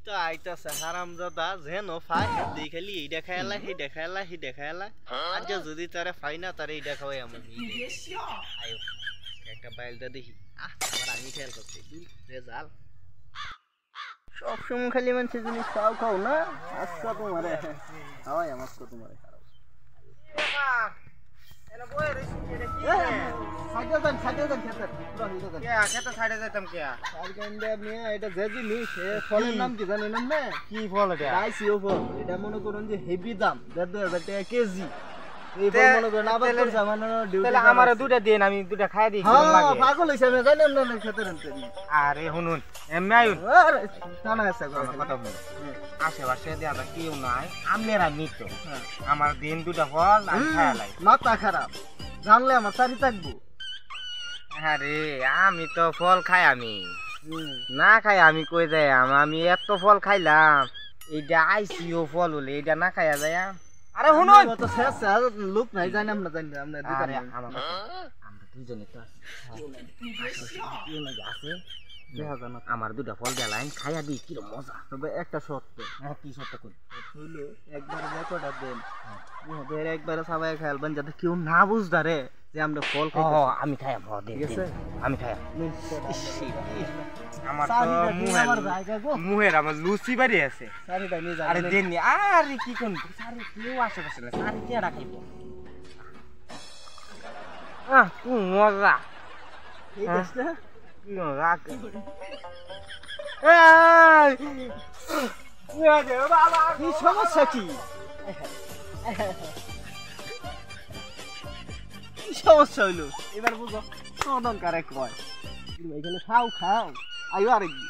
তো আইতাছে হারামজাদা যেন ফাই দেই খালি এই দেখায়লা হি দেখায়লা হি দেখায়লা আজ যদি তারে ফাই না তারে এই দেখাওই আমি আয়ো একটা বাইলটা দেখি আমার আমি খেয়াল করতে রেজাল্ট সব সময় খালি মানুষ জিনিস খাও খাও না আজকা তোমারে হাওয়াই আমাকে তোমারে খাও এলা বই রইছি এটা কি সাইডে খেতে পুরো হিলে দেন কে খেতে সাইডে যাইতাম কে আর গন্ডে নিয়ে এটা যে জিনিস ফলের নাম কি জানেন না কি ফল এটা রাইসিও ফল এটা মনে করুন যে হেভি দাম 1.5 টাকা কেজি এই ফল মনে করেন আবার তোর জামানো ডিউটি তাহলে আমারে দুটো দেন আমি দুটো খাই দিই কেমন লাগে হ্যাঁ পাগল হইছে আমি জানেন না খেতে রানতে আরে শুনুন এমনি আইন টানা আছে কথা বল আশেপাশে দেখা কেউ নাই আমরা মিত্র আমার দিন দুটো ফল আমি খাইলাই মাথা খারাপ জানলে আমার সারি থাকবো আরে আমি তো ফল খাই আমি না খাই আমি কই যাই আমি এত ফল খাইলাম এইটা আইসিও ফল হলে এইটা না খাইয়া যায় আরে শুনুন তো শেষ লোক নাই জানি আমরা জানি আমরা দুজন আমরা দুজনে তো আছে আমার দুটা ফল গেলাম খাইয়া দিই কি মজা তবে একটা শর্ত কি শর্ত করি হইলো একবার রেকর্ডার দেন ওদের একবার সবাই খাইলবেন যাতে কেউ না বুঝদা রে যে আমরা ফল খাই আমি খাইম ঠিক আছে আমি খাইম আমার তো মুহের আমার লুচি বাড়ি আছে সারিটা নিয়ে যা আরে দেন নি আরে কি কোন সারি কেউ আশেপাশে না সারি কে রাখিব কি মজা ঠিক আছে রাখ কি সমস্যা কি সমস্যা হইলো এবার বুঝো সদন কারে কয় এখানে খাও আয়ো আরেকদিন